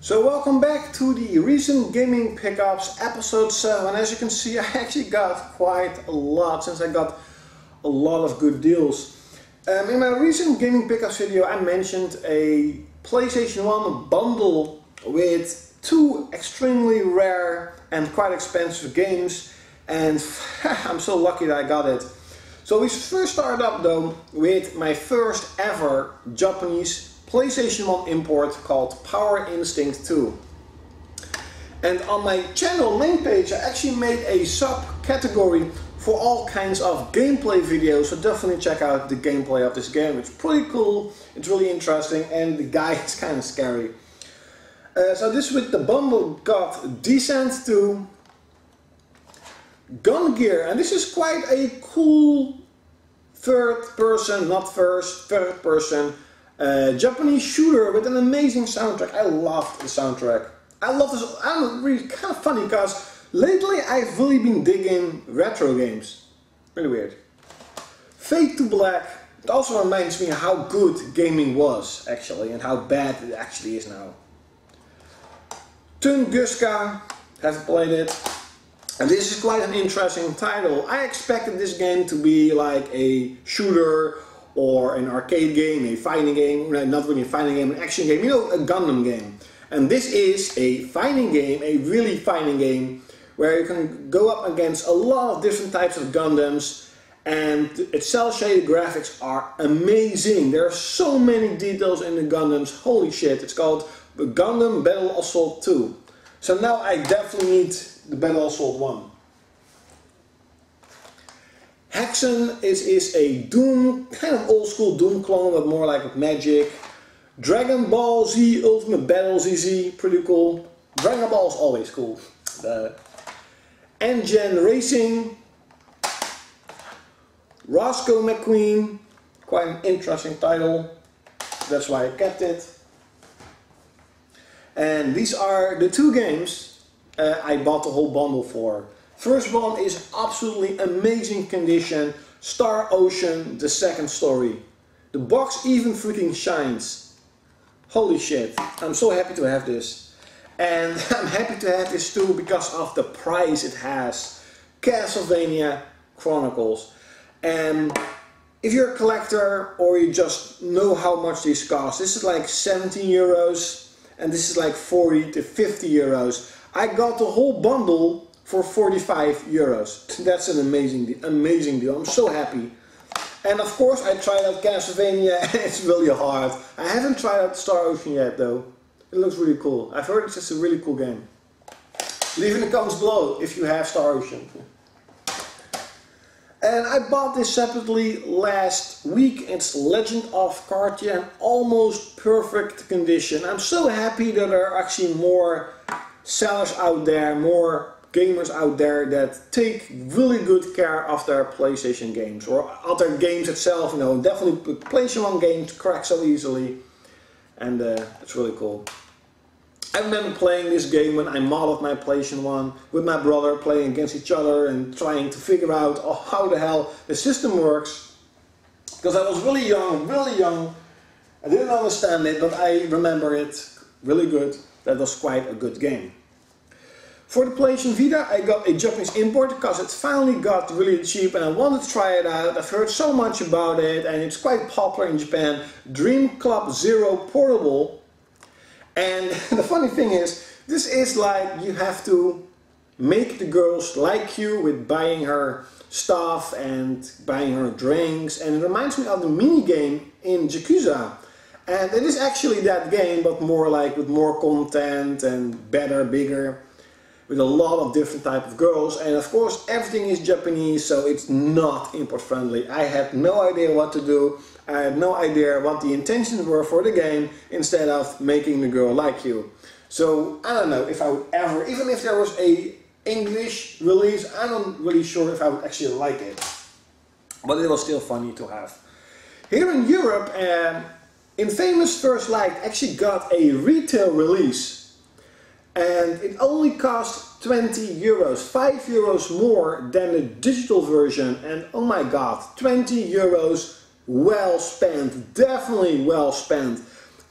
So welcome back to the recent gaming pickups episode 7. As you can see, I actually got quite a lot since I got a lot of good deals. In my recent gaming pickups video I mentioned a PlayStation 1 bundle with 2 extremely rare and quite expensive games, and I'm so lucky that I got it. So we first started up though with my first ever Japanese PlayStation 1 import called Power Instinct 2. And on my channel main page I actually made a subcategory for all kinds of gameplay videos, so definitely check out the gameplay of this game. It's pretty cool, it's really interesting, and the guy is kind of scary. So this with the bundle got Descent 2, Gun Gear, and this is quite a cool third person Japanese shooter with an amazing soundtrack. I loved the soundtrack. I love this. I'm really kind of funny because lately I've really been digging retro games. Really weird. Fade to Black. It also reminds me how good gaming was actually and how bad it actually is now. Tunguska. Haven't played it. And this is quite an interesting title. I expected this game to be like a shooter or an arcade game, a fighting game, not really a fighting game, an action game, you know, a Gundam game. And this is a fighting game, a really fighting game, where you can go up against a lot of different types of Gundams, and its cel-shaded graphics are amazing. There are so many details in the Gundams, holy shit. It's called Gundam Assault 2. So now I definitely need the Battle Assault 1. Hexen is a Doom, kind of old school Doom clone, but more like with magic. Dragon Ball Z Ultimate Battle ZZ, pretty cool. Dragon Ball is always cool. Engine Racing. Roscoe McQueen, quite an interesting title. That's why I kept it. And these are the 2 games I bought the whole bundle for. First one is absolutely amazing condition, Star Ocean, the second story. The box even freaking shines. Holy shit, I'm so happy to have this. And I'm happy to have this too because of the price it has. Castlevania Chronicles. And if you're a collector or you just know how much these cost, this is like 17 euros and this is like 40 to 50 euros. I got the whole bundle for 45 euros. That's an amazing deal. I'm so happy. And of course I tried out Castlevania and it's really hard. I haven't tried out Star Ocean yet though. It looks really cool. I've heard it's just a really cool game. Leave in the comments below if you have Star Ocean. And I bought this separately last week. It's Legend of Cartia in almost perfect condition. I'm so happy that there are actually more sellers out there, more gamers out there that take really good care of their PlayStation games or other games itself. You know, definitely PlayStation 1 games crack so easily, and it's really cool. I remember playing this game when I modded my PlayStation 1 with my brother, playing against each other and trying to figure out how the hell the system works. Because I was really young, I didn't understand it, but I remember it really good. That was quite a good game. For the PlayStation Vita I got a Japanese import because it finally got really cheap and I wanted to try it out. I've heard so much about it and it's quite popular in Japan. Dream Club Zero Portable. And the funny thing is, this is like you have to make the girls like you with buying her stuff and buying her drinks, and it reminds me of the mini game in Yakuza. And it is actually that game, but more like with more content and better, bigger, with a lot of different type of girls. And of course everything is Japanese, so it's not import friendly. I had no idea what to do. I had no idea what the intentions were for the game instead of making the girl like you. So I don't know if I would ever, even if there was a English release, I'm not really sure if I would actually like it. But it was still funny to have. Here in Europe, Infamous First Light actually got a retail release. And it only cost 20 euros, 5 euros more than the digital version. And oh my god, 20 euros well spent, definitely well spent.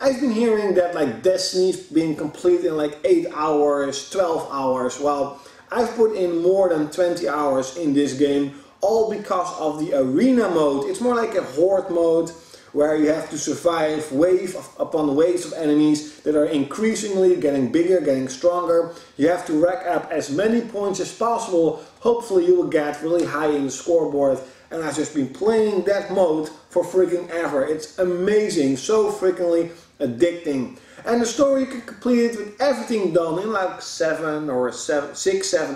I've been hearing that like Destiny's being complete in like 8 hours, 12 hours. Well, I've put in more than 20 hours in this game, all because of the arena mode. It's more like a horde mode, where you have to survive wave upon waves of enemies that are increasingly getting bigger, getting stronger. You have to rack up as many points as possible. Hopefully you will get really high in the scoreboard. And I've just been playing that mode for freaking ever. It's amazing, so freakingly addicting. And the story you can complete it with everything done in like 6, 7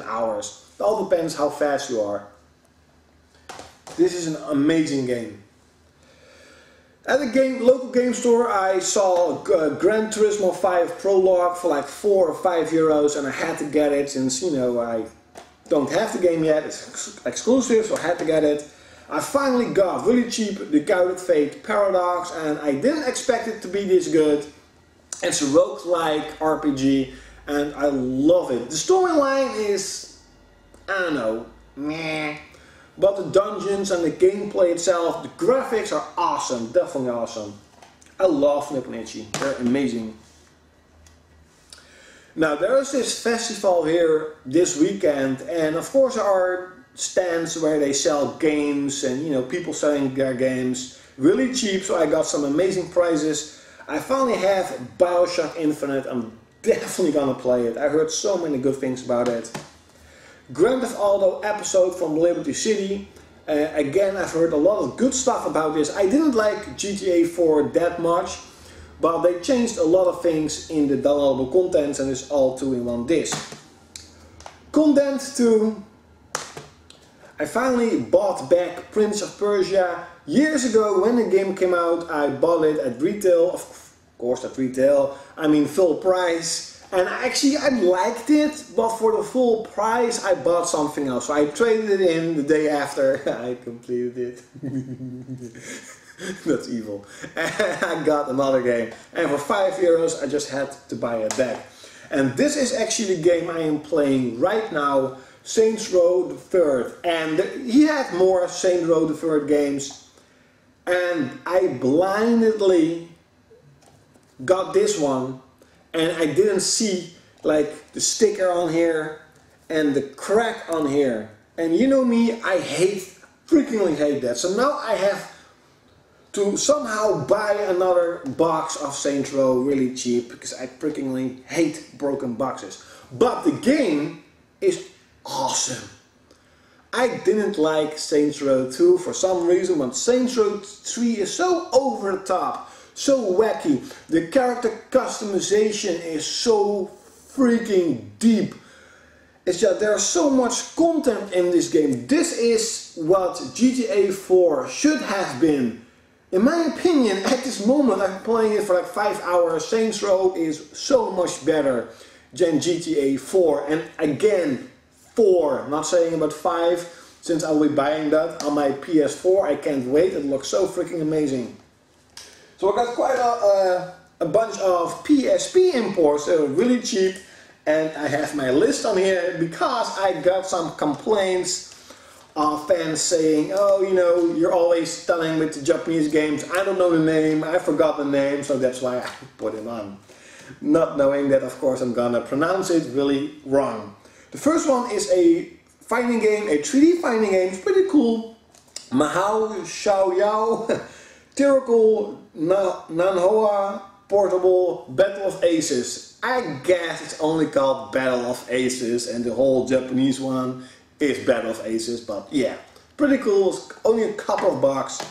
hours. It all depends how fast you are. This is an amazing game. At the local game store I saw Gran Turismo 5 Prologue for like 4 or 5 euros, and I had to get it since, you know, I don't have the game yet, it's exclusive, so I had to get it. I finally got really cheap the Guided Fate Paradox, and I didn't expect it to be this good. It's a roguelike RPG and I love it. The storyline is, I don't know, meh. But the dungeons and the gameplay itself, the graphics are awesome, definitely awesome. I love Nippon Ichi, they're amazing. Now there is this festival here this weekend, and of course there are stands where they sell games and, you know, people selling their games really cheap, so I got some amazing prizes. I finally have Bioshock Infinite, I'm definitely gonna play it. I heard so many good things about it. Grand Theft Auto episode from Liberty City. Again, I've heard a lot of good stuff about this. I didn't like GTA 4 that much, but they changed a lot of things in the downloadable contents, and it's all 2 in 1 disc. Condemned 2. I finally bought back Prince of Persia. Years ago when the game came out, I bought it at retail, of course at retail, I mean full price. And actually I liked it, but for the full price I bought something else. So I traded it in the day after I completed it. That's evil. And I got another game. And for 5 euros I just had to buy it back. And this is actually the game I am playing right now, Saints Row the 3rd. And he had more Saints Row the 3rd games. And I blindly got this one. And I didn't see like the sticker on here and the crack on here. And you know me, I freakingly hate that. So now I have to somehow buy another box of Saints Row really cheap, because I freakingly hate broken boxes. But the game is awesome. I didn't like Saints Row 2 for some reason, but Saints Row 3 is so over the top. So wacky. The character customization is so freaking deep. It's just there's so much content in this game. This is what GTA 4 should have been. In my opinion, at this moment, I'm playing it for like 5 hours. Saints Row is so much better than GTA 4. And again, 4. I'm not saying about 5, since I'll be buying that on my PS4. I can't wait. It looks so freaking amazing. So I got quite a bunch of PSP imports that are really cheap, and I have my list on here because I got some complaints of fans saying, oh, you know, you're always telling with the Japanese games, I don't know the name, I forgot the name, so that's why I put it on. Not knowing that, of course, I'm gonna pronounce it really wrong. The first one is a fighting game, a 3D fighting game, it's pretty cool. Mahao Xiaoyao. Typical Nanhua Portable Battle of Aces. I guess it's only called Battle of Aces, and the whole Japanese one is Battle of Aces, but yeah, pretty cool. It's only a couple of bucks.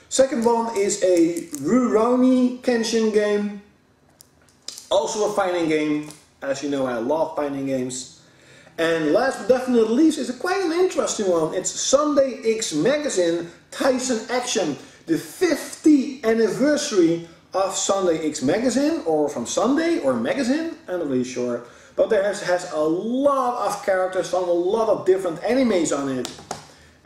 Second one is a Rurouni Kenshin game. Also a fighting game. As you know, I love fighting games. And last but definitely not least is quite an interesting one. It's Sunday X Magazine Tyson Action. The 50th anniversary of Sunday X Magazine, or from Sunday, or magazine, I'm not really sure. But there has a lot of characters from a lot of different animes on it.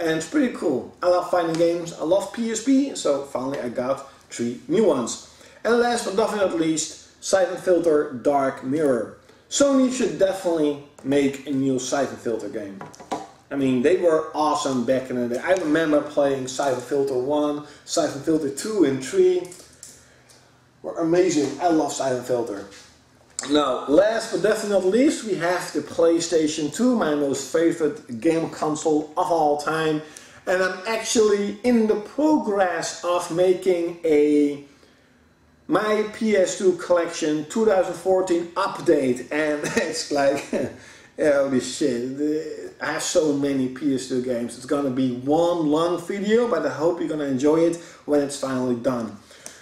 And it's pretty cool. I love fighting games, I love PSP, so finally I got 3 new ones. And last but definitely not least, Siphon Filter Dark Mirror. Sony should definitely make a new Siphon Filter game. I mean, they were awesome back in the day. I remember playing Siphon Filter 1, Siphon Filter 2 and 3. were amazing. I love Siphon Filter. Now, last but definitely not least, we have the PlayStation 2, my most favorite game console of all time. And I'm actually in the progress of making my PS2 collection 2014 update. And it's like, holy shit, I have so many PS2 games. It's gonna be one long video, but I hope you're gonna enjoy it when it's finally done.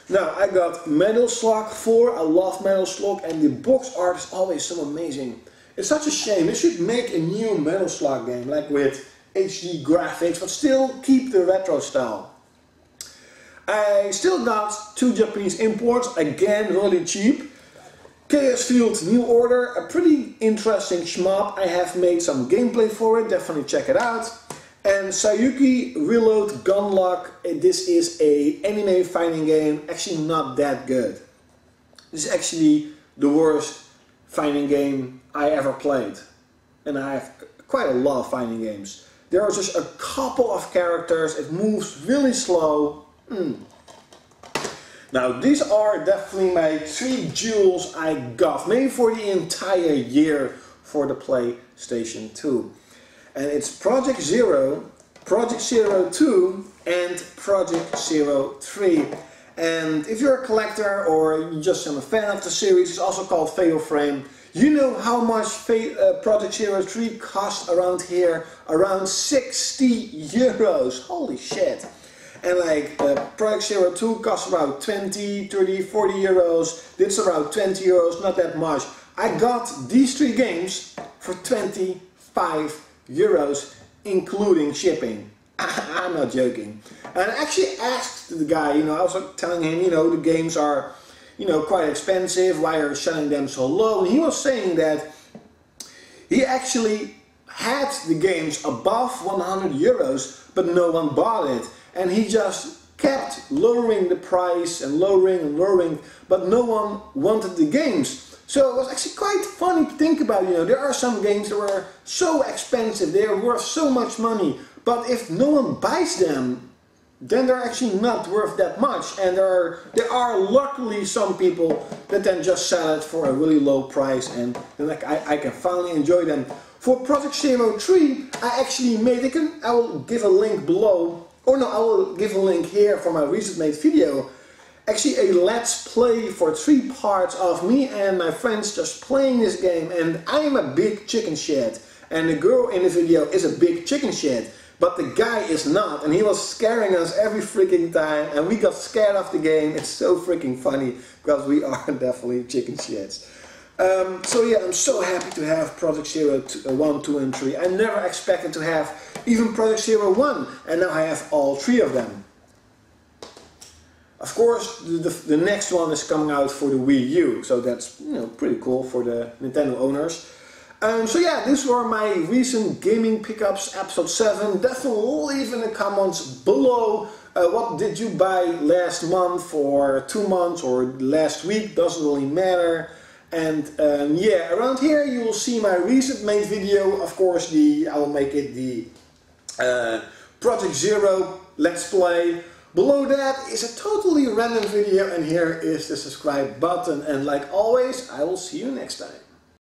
Now, I got Metal Slug 4, I love Metal Slug, and the box art is always so amazing. It's such a shame, they should make a new Metal Slug game, like with HD graphics, but still keep the retro style. I still got 2 Japanese imports, again really cheap. Chaos Field New Order, a pretty interesting shmup. I have made some gameplay for it, definitely check it out. And Sayuki Reload Gunlock, this is a anime fighting game, actually not that good. This is actually the worst fighting game I ever played. And I have quite a lot of fighting games. There are just a couple of characters, it moves really slow. Now these are definitely my 3 jewels I got, maybe for the entire year for the PlayStation 2. And it's Project Zero, Project Zero 2 and Project Zero 3. And if you're a collector or you just a fan of the series, it's also called Fatal Frame, you know how much Project Zero 3 costs around here, around 60 euros, holy shit. And like Project Zero 2 costs about 20, 30, 40 euros, this around 20 euros, not that much. I got these 3 games for 25 euros including shipping. I'm not joking. And I actually asked the guy, I was telling him, the games are, quite expensive, why are you selling them so low? And he was saying that he actually had the games above 100 euros, but no one bought it. And he just kept lowering the price and lowering, but no one wanted the games. So it was actually quite funny to think about, there are some games that were so expensive, they are worth so much money, but if no one buys them, then they're actually not worth that much. And there are luckily some people that then just sell it for a really low price, and then like I can finally enjoy them. For Project Zero 3, I actually made, I will give a link below, or no, I will give a link here for my recent made video. Actually a let's play for 3 parts of me and my friends just playing this game, and I am a big chicken shit. And the girl in the video is a big chicken shit, but the guy is not, and he was scaring us every freaking time, and we got scared of the game. It's so freaking funny, because we are definitely chicken shits. So yeah, I'm so happy to have Project Zero 1, 2 and 3. I never expected to have even Project Zero 1, and now I have all 3 of them. Of course, the next one is coming out for the Wii U, so that's pretty cool for the Nintendo owners. So yeah, these were my recent gaming pickups, episode 7. Definitely leave in the comments below what did you buy last month or 2 months or last week, doesn't really matter. And yeah, around here you will see my recent made video. Of course, I will make it the Project Zero Let's Play. Below that is a totally random video, and here is the subscribe button. And like always, I will see you next time.